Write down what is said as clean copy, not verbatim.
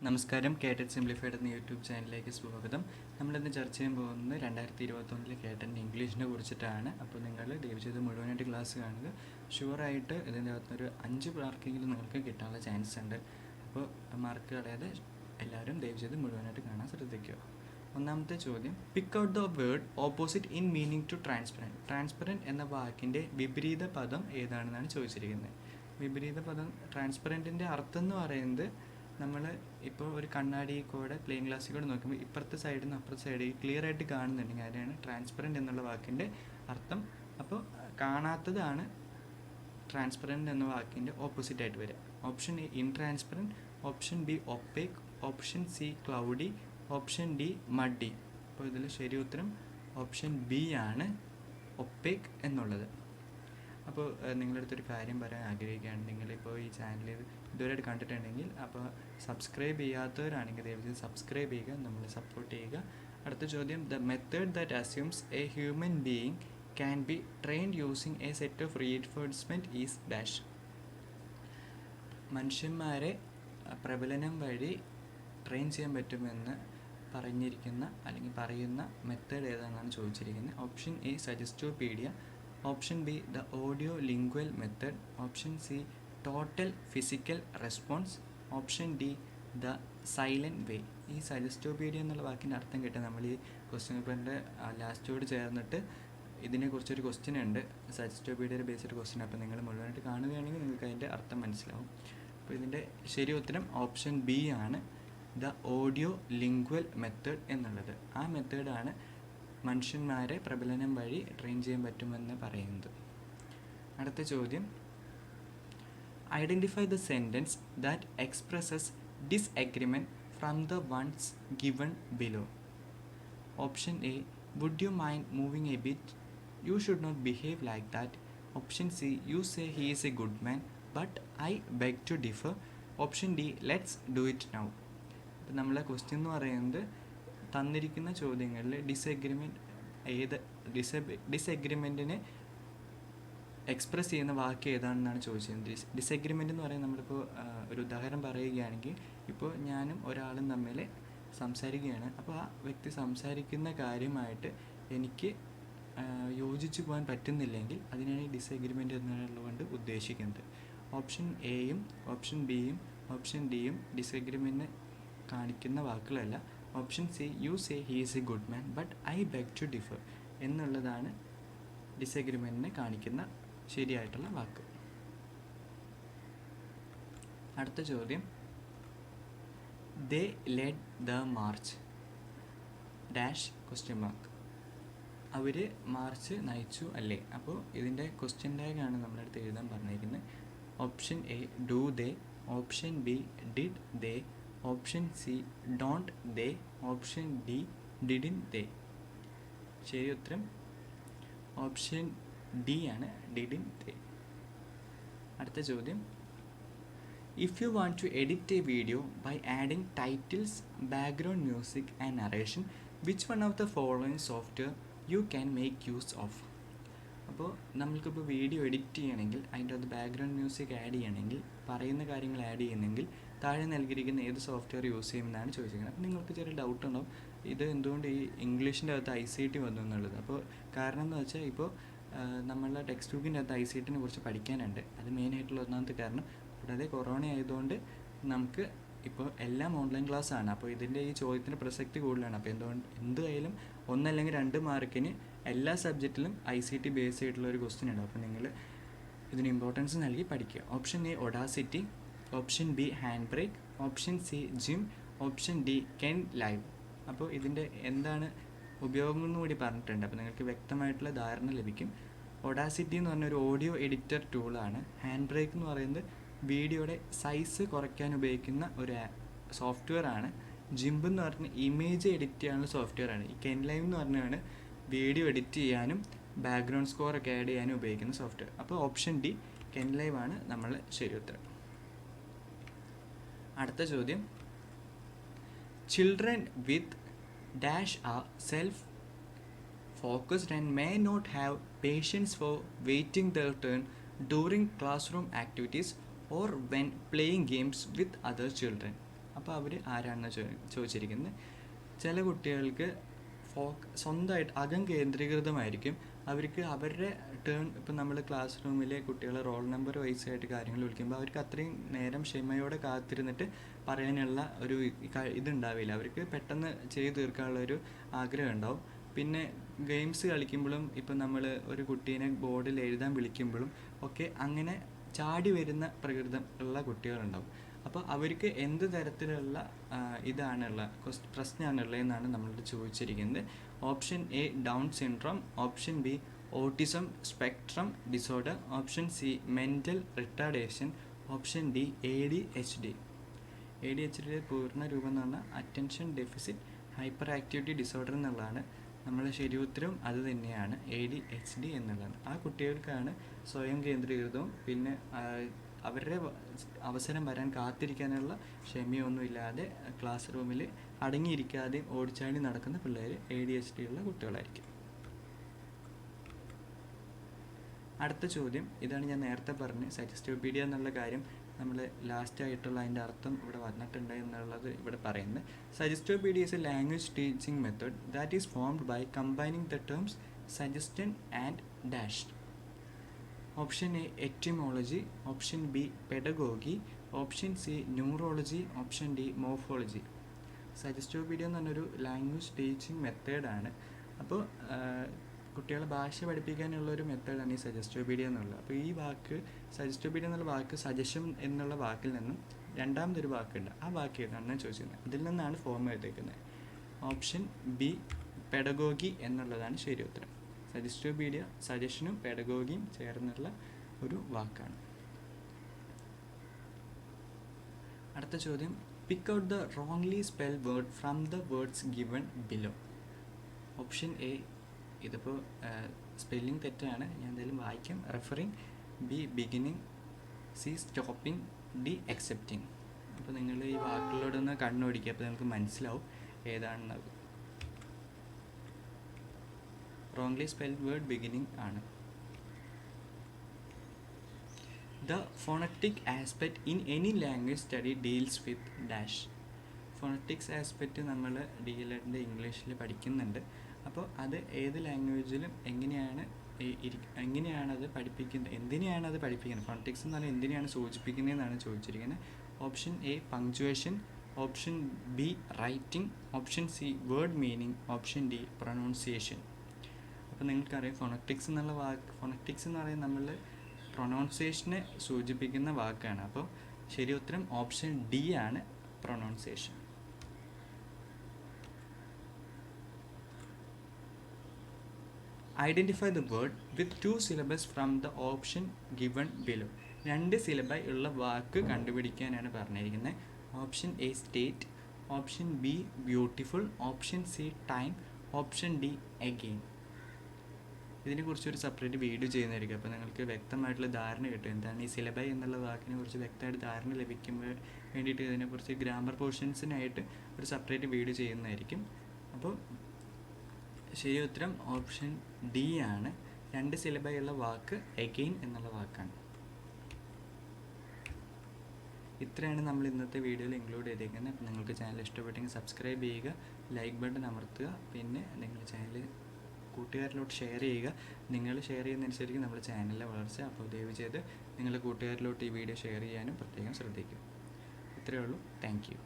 നമസ്കാരം. കേട്ടറ്റ് സിംപ്ലിഫൈഡ് എന്ന യൂട്യൂബ് ചാനലിലേക്ക് സ്വാഗതം. നമ്മളിന്ന് ചർച്ച ചെയ്യാൻ പോകുന്നത് 2021 കേട്ടറ്റ് ഇംഗ്ലീഷിനെ കുറിച്ചിട്ടാണ്. അപ്പോൾ നിങ്ങൾ ദയവ് ചെയ്ത് മുഴുവനായിട്ട് ക്ലാസ് കാണുക. ഷുവറായിട്ട് ഇതിൻ്റെ അകത്തൊരു 5 മാർക്കെങ്കിലും നിങ്ങൾക്ക് കിട്ടാനുള്ള ചാൻസ് ഉണ്ട്. അപ്പോൾ മാർക്ക് കളയാതെ എല്ലാവരും ദയവ് ചെയ്ത് മുഴുവനായിട്ട് കാണാൻ ശ്രദ്ധിക്കുക. ഒന്നാമത്തെ ചോദ്യം, pick out the word opposite in meaning to transparent. Transparent എന്ന വാക്കിൻ്റെ വിപരീത പദം ഏതാണെന്നാണ് ചോദിച്ചിരിക്കുന്നത്. വിപരീത പദം ട്രാൻസ്പെറൻറ്റിൻ്റെ അർത്ഥം എന്ന് പറയുന്നത്, നമ്മൾ ഇപ്പോൾ ഒരു കണ്ണാടി കൂടെ പ്ലെയിൻ ഗ്ലാസ്സിൽ കൂടെ നോക്കുമ്പോൾ ഇപ്പുറത്തെ സൈഡിൽ നിന്ന് അപ്പുറത്തെ സൈഡിൽ ക്ലിയർ ആയിട്ട് കാണുന്നുണ്ടെങ്കിൽ അതിനാണ് ട്രാൻസ്പെറൻറ്റ് എന്നുള്ള വാക്കിൻ്റെ അർത്ഥം. അപ്പോൾ കാണാത്തതാണ് ട്രാൻസ്പെറൻറ്റ് എന്ന വാക്കിൻ്റെ ഓപ്പോസിറ്റായിട്ട് വരിക. Option A intransparent, option B opaque, option C cloudy, option D muddy. അപ്പോൾ ഇതിൽ ശരി ഉത്തരം ഓപ്ഷൻ ബി ആണ്, ഒപ്പേക്ക് എന്നുള്ളത്. അപ്പോൾ നിങ്ങളുടെ അടുത്തൊരു കാര്യം പറയാൻ ആഗ്രഹിക്കുകയാണ്. നിങ്ങളിപ്പോൾ ഈ ചാനൽ ഇതുവരെയായിട്ട് കണ്ടിട്ടുണ്ടെങ്കിൽ അപ്പോൾ സബ്സ്ക്രൈബ് ചെയ്യാത്തവരാണെങ്കിൽ ദയവായി സബ്സ്ക്രൈബ് ചെയ്യുക, നമ്മളെ സപ്പോർട്ട് ചെയ്യുക. അടുത്ത ചോദ്യം, the method that assumes A human being can be trained using A set of reinforcement is dash. മനുഷ്യന്മാരെ പ്രബലനം വഴി ട്രെയിൻ ചെയ്യാൻ പറ്റുമെന്ന് പറഞ്ഞിരിക്കുന്ന അല്ലെങ്കിൽ പറയുന്ന മെത്തേഡ് ഏതാണെന്നാണ് ചോദിച്ചിരിക്കുന്നത്. Option A suggestopedia, option B the audio lingual method, option C total physical response, option D the silent way. ഈ സജസ്റ്റോപീഡിയ എന്നുള്ള വാക്കിൻ്റെ അർത്ഥം കേട്ടാൽ നമ്മൾ ഈ ക്വസ്റ്റ്യൻ പേപ്പറിൻ്റെ ലാസ്റ്റോട് ചേർന്നിട്ട് ഇതിനെക്കുറിച്ചൊരു ക്വസ്റ്റ്യൻ ഉണ്ട്, സജസ്റ്റോപീഡിയയുടെ ബേസ്ഡ് ക്വസ്റ്റ്യൻ. അപ്പോൾ നിങ്ങൾ മുഴുവനായിട്ട് കാണുകയാണെങ്കിൽ നിങ്ങൾക്ക് അതിൻ്റെ അർത്ഥം മനസ്സിലാവും. അപ്പോൾ ഇതിൻ്റെ ശരി ഉത്തരം ഓപ്ഷൻ ബി ആണ്, ദ ഓഡിയോ ലിംഗ്വൽ മെത്തേഡ് എന്നുള്ളത്. ആ മെത്തേഡാണ് മനുഷ്യന്മാരെ പ്രബലനം വഴി ട്രെയിൻ ചെയ്യാൻ പറ്റുമെന്ന് പറയുന്നത്. അടുത്ത ചോദ്യം, identify the sentence that expresses disagreement from the ones given below. Option A, would you mind moving a bit, you should not behave like that. Option C, you say he is a good man but I beg to differ. Option D, let's do it now. അപ്പോൾ നമ്മളെ question എന്ന് പറയുന്നത്, തന്നിരിക്കുന്ന ചോദ്യങ്ങളിൽ ഡിസഗ്രിമെൻറ്റിനെ express ചെയ്യുന്ന വാക്ക് ഏതാണെന്നാണ് ചോദിച്ചത്. Disagreement എന്ന് പറയുന്നത്, നമ്മളിപ്പോൾ ഒരു ഉദാഹരണം പറയുകയാണെങ്കിൽ, ഇപ്പോൾ ഞാനും ഒരാളും തമ്മിൽ സംസാരിക്കുകയാണ്. അപ്പോൾ ആ വ്യക്തി സംസാരിക്കുന്ന കാര്യമായിട്ട് എനിക്ക് യോജിച്ചു പോകാൻ പറ്റുന്നില്ലെങ്കിൽ അതിനാണ് ഈ ഡിസഗ്രിമെൻ്റ് എന്നുള്ളതുകൊണ്ട് ഉദ്ദേശിക്കുന്നത്. ഓപ്ഷൻ എയും ഓപ്ഷൻ ബിയും ഓപ്ഷൻ ഡിയും ഡിസഗ്രിമെൻറ്റിനെ കാണിക്കുന്ന വാക്കുകളല്ല. Option C, you say he is a good man but I beg to differ എന്നുള്ളതാണ് ഡിസഗ്രിമെൻറ്റിനെ കാണിക്കുന്ന ശരിയായിട്ടുള്ള വാക്ക്. അടുത്ത ചോദ്യം, they led the march dash question mark. അവർ മാർച്ച് നയിച്ചു അല്ലേ. അപ്പോൾ ഇതിൻ്റെ ക്വസ്റ്റ്യൻ ടാഗാണ് നമ്മളടുത്ത് എഴുതാൻ പറഞ്ഞിരിക്കുന്നത്. Option A, do they, option B, did they, option C, don't they, option D, didn't they. ശരി ഉത്തരം ഓപ്ഷൻ ഡി ആണ്, ഡിഡിൻ ദേ. അടുത്ത ചോദ്യം, if you want to edit a video by adding titles, background music and narration, which one of the following software you can make use of. അപ്പോൾ നമ്മൾക്കിപ്പോൾ video edit ചെയ്യണമെങ്കിൽ, അതിൻ്റെ അത് background music add ചെയ്യണമെങ്കിൽ, പറയുന്ന കാര്യങ്ങൾ ആഡ് ചെയ്യുന്നെങ്കിൽ താഴെ നൽകിയിരിക്കുന്ന ഏത് സോഫ്റ്റ്വെയർ യൂസ് ചെയ്യുമെന്നാണ് ചോദിച്ചിരിക്കുന്നത്. അപ്പോൾ നിങ്ങൾക്ക് ചെറിയ ഡൗട്ട് ഉണ്ടാവും, ഇത് എന്തുകൊണ്ട് ഈ ഇംഗ്ലീഷിൻ്റെ അകത്ത് ICT വന്നു എന്നുള്ളത്. അപ്പോൾ കാരണം എന്ന് വെച്ചാൽ, ഇപ്പോൾ നമ്മളുടെ ടെക്സ്റ്റ് ബുക്കിൻ്റെ അകത്ത് ICTനെ കുറിച്ച് പഠിക്കാനുണ്ട്. അത് മെയിനായിട്ടുള്ള ഒന്നാമത്തെ കാരണം. കൂടാതെ കൊറോണ ആയതുകൊണ്ട് നമുക്ക് ഇപ്പോൾ എല്ലാം ഓൺലൈൻ ക്ലാസ്സാണ്. അപ്പോൾ ഇതിൻ്റെ ഈ ചോദ്യത്തിന് പ്രസക്തി കൂടുതലാണ്. അപ്പോൾ എന്തായാലും ഒന്നല്ലെങ്കിൽ 2 മാർക്കിന് എല്ലാ സബ്ജക്റ്റിലും ICT ബേസ് ആയിട്ടുള്ള ഒരു ക്വസ്റ്റ്യൻ ഉണ്ട്. അപ്പോൾ നിങ്ങൾ ഇതിന് ഇമ്പോർട്ടൻസ് നൽകി പഠിക്കുക. Option A, Audacity, option B, HandBrake, option C, GIMP, option D, Kdenlive. അപ്പോൾ ഇതിൻ്റെ എന്താണ് ഉപയോഗം എന്ന് കൂടി പറഞ്ഞിട്ടുണ്ട്. അപ്പോൾ നിങ്ങൾക്ക് വ്യക്തമായിട്ടുള്ള ധാരണ ലഭിക്കും. ഒഡാസിറ്റി എന്ന് പറഞ്ഞ ഒരു ഓഡിയോ എഡിറ്റർ ടൂളാണ്. ഹാൻഡ് ബ്രേക്ക് എന്ന് പറയുന്നത് വീഡിയോയുടെ സൈസ് കുറയ്ക്കാൻ ഉപയോഗിക്കുന്ന ഒരു സോഫ്റ്റ്വെയർ ആണ്. ജിംബ് എന്ന് പറഞ്ഞ ഇമേജ് എഡിറ്റ് ചെയ്യാനുള്ള സോഫ്റ്റ്വെയർ ആണ്. ഈ കെൻ ലൈവ് എന്ന് പറഞ്ഞാണ് വീഡിയോ എഡിറ്റ് ചെയ്യാനും ബാക്ക്ഗ്രൗണ്ട് സ്കോർ ഒക്കെ ആഡ് ചെയ്യാനും ഉപയോഗിക്കുന്ന സോഫ്റ്റ്വെയർ. അപ്പോൾ ഓപ്ഷൻ ഡി, കെൻ ലൈവ് ആണ് നമ്മൾ ശരി ഉത്തരം. അടുത്ത ചോദ്യം, children with dash are self focused and may not have patience for waiting their turn during classroom activities or when playing games with other children. അപ്പോൾ അവർ ആരാണെന്ന് ചോദിച്ചിരിക്കുന്നത്. ചില കുട്ടികൾക്ക് സ്വന്തമായിട്ട് അകം കേന്ദ്രീകൃതമായിരിക്കും. അവർക്ക് അവരുടെ ടേൺ, ഇപ്പം നമ്മൾ ക്ലാസ് റൂമിലെ കുട്ടികളെ റോൾ നമ്പർ വൈസായിട്ട് കാര്യങ്ങൾ വിളിക്കുമ്പോൾ അവർക്ക് അത്രയും നേരം ക്ഷമയോടെ കാത്തിരുന്നിട്ട് പറയാനുള്ള ഒരു ഇതുണ്ടാവില്ല. അവർക്ക് പെട്ടെന്ന് ചെയ്ത് തീർക്കാനുള്ള ഒരു ആഗ്രഹം ഉണ്ടാവും. പിന്നെ ഗെയിംസ് കളിക്കുമ്പോഴും ഇപ്പം നമ്മൾ ഒരു കുട്ടീനെ ബോർഡിൽ എഴുതാൻ വിളിക്കുമ്പോഴും ഒക്കെ അങ്ങനെ ചാടി വരുന്ന പ്രകൃതം ഉള്ള കുട്ടികളുണ്ടാവും. അപ്പോൾ അവർക്ക് എന്ത് തരത്തിലുള്ള പ്രശ്നമാണുള്ളതെന്നാണ് നമ്മളോട് ചോദിച്ചിരിക്കുന്നത്. Option A down syndrome, option B autism spectrum disorder, option C mental retardation, option D ADHD. ADHDയുടെ പൂർണ്ണ രൂപം എന്ന് പറഞ്ഞാൽ attention deficit hyper activity disorder എന്നുള്ളതാണ്. നമ്മുടെ ശരിയുത്തരവും അത് തന്നെയാണ്, ADHD എന്നുള്ളതാണ്. ആ കുട്ടികൾക്കാണ് സ്വയം കേന്ദ്രീകൃതവും പിന്നെ അവരുടെ അവസരം വരാൻ കാത്തിരിക്കാനുള്ള ക്ഷമയൊന്നുമില്ലാതെ ക്ലാസ് റൂമിൽ അടങ്ങിയിരിക്കാതെയും ഓടിച്ചാടി നടക്കുന്ന പിള്ളേർ ADHD ഉള്ള കുട്ടികളായിരിക്കും. അടുത്ത ചോദ്യം ഇതാണ്. ഞാൻ നേരത്തെ പറഞ്ഞ് സജസ്റ്റോപീഡിയ എന്നുള്ള കാര്യം നമ്മൾ ലാസ്റ്റായിട്ടുള്ള അതിൻ്റെ അർത്ഥം ഇവിടെ വന്നിട്ടുണ്ട് എന്നുള്ളത് ഇവിടെ പറയുന്നത്. Suggestopedia is a language teaching method that is formed by combining the terms suggestion and dash. Option A etymology, option B pedagogy, option C neurology, option D morphology. Suggestopedia എന്ന് പറഞ്ഞൊരു ലാംഗ്വേജ് ടീച്ചിങ് മെത്തേഡാണ്. അപ്പോൾ കുട്ടികളെ ഭാഷ പഠിപ്പിക്കാനുള്ളൊരു മെത്തേഡാണ് ഈ സജസ്റ്റോപീഡിയ എന്നുള്ളത്. അപ്പോൾ ഈ വാക്ക് സജസ്റ്റോപീഡിയ എന്നുള്ള വാക്ക് സജഷൻ എന്നുള്ള വാക്കിൽ നിന്നും രണ്ടാമതൊരു വാക്കുണ്ട്. ആ വാക്ക് ഏതാണെന്ന് ചോദിച്ചിരുന്നത്. അതിൽ നിന്നാണ് ഫോം എഴുതിയിരിക്കുന്നത്. ഓപ്ഷൻ ബി പെഡഗോഗി എന്നുള്ളതാണ് ശരി ഉത്തരം. സജസ്റ്റോപീഡിയ സജഷനും പെഡഗോഗിയും ചേർന്നുള്ള ഒരു വാക്കാണ്. അടുത്ത ചോദ്യം, pick out the wrongly spell word from the words given below. Option A, ഇതിപ്പോൾ സ്പെല്ലിംഗ് തെറ്റാണ്, ഞാൻ എന്തായാലും വായിക്കാം. Referring, B beginning, C stopping, D accepting. അപ്പോൾ നിങ്ങൾ ഈ വാക്കുകളോടൊന്ന് കണ്ണോടിക്കുക, അപ്പോൾ നിങ്ങൾക്ക് മനസ്സിലാവും ഏതാണെന്നത്. റോങ്ലി സ്പെൽഡ് വേർഡ് ബിഗിനിങ് ആണ്. The phonetic aspect in any language study deals with dash. Phonetics aspect നമ്മൾ DLED ഇംഗ്ലീഷിൽ പഠിക്കുന്നുണ്ട്. അപ്പോൾ അത് ഏത് ലാംഗ്വേജിലും എങ്ങനെയാണത് പഠിപ്പിക്കുന്നത്, എന്തിനെയാണത് പഠിപ്പിക്കുന്നത്, ഫോണറ്റിക്സ് എന്ന് പറഞ്ഞാൽ എന്തിനെയാണ് സൂചിപ്പിക്കുന്നതെന്നാണ് ചോദിച്ചിരിക്കുന്നത്. Option A punctuation, option B writing, option C word meaning, option D pronunciation. അപ്പോൾ നിങ്ങൾക്കറിയാം ഫോണറ്റിക്സ് എന്നുള്ള വാക്ക്, ഫോണറ്റിക്സ് എന്ന് പറയുന്നത് നമ്മൾ പ്രൊനൗൺസിയേഷനെ സൂചിപ്പിക്കുന്ന വാക്കാണ്. അപ്പോൾ ശരി ഉത്തരം ഓപ്ഷൻ ഡി ആണ്, pronunciation. Identify the word with 2 syllables from the option given below. 2 syllable ഉള്ള വാക്ക് കണ്ടുപിടിക്കാനാണ് പറഞ്ഞിരിക്കുന്നത്. Option A state, option B beautiful, option C time, option D again. ഇതിനെക്കുറിച്ചൊരു സെപ്പറേറ്റ് വീഡിയോ ചെയ്യുന്നതായിരിക്കും. അപ്പോൾ നിങ്ങൾക്ക് വ്യക്തമായിട്ടുള്ള ധാരണ കിട്ടും എന്താണ് ഈ സിലബൈ എന്നുള്ള വാക്കിനെ കുറിച്ച് വ്യക്തമായിട്ട് ധാരണ ലഭിക്കുമ്പോൾ വേണ്ടിയിട്ട് ഇതിനെക്കുറിച്ച് ഗ്രാമർ പോർഷൻസിനായിട്ട് ഒരു സെപ്പറേറ്റ് വീഡിയോ ചെയ്യുന്നതായിരിക്കും. അപ്പോൾ ശരി ഉത്തരം ഓപ്ഷൻ ഡി ആണ്. 2 syllable ഉള്ള വാക്ക് അഗെയിൻ എന്നുള്ള വാക്കാണ്. ഇത്രയാണ് നമ്മൾ ഇന്നത്തെ വീഡിയോയിൽ ഇൻക്ലൂഡ് ചെയ്തേക്കുന്നത്. അപ്പോൾ നിങ്ങൾക്ക് ചാനൽ ഇഷ്ടപ്പെട്ടെങ്കിൽ സബ്സ്ക്രൈബ് ചെയ്യുക, ലൈക്ക് ബട്ടൺ അമർത്തുക, പിന്നെ നിങ്ങൾ ചാനൽ കൂട്ടുകാരിലോട്ട് ഷെയർ ചെയ്യുക. നിങ്ങൾ ഷെയർ ചെയ്യുന്നതനുസരിച്ച് നമ്മുടെ ചാനലിലെ വളർച്ച. അപ്പോൾ ദയവ് ചെയ്ത് നിങ്ങളുടെ കൂട്ടുകാരിലോട്ട് ഈ വീഡിയോ ഷെയർ ചെയ്യാനും പ്രത്യേകം ശ്രദ്ധിക്കുക. ഇത്രയേ ഉള്ളൂ. Thank you.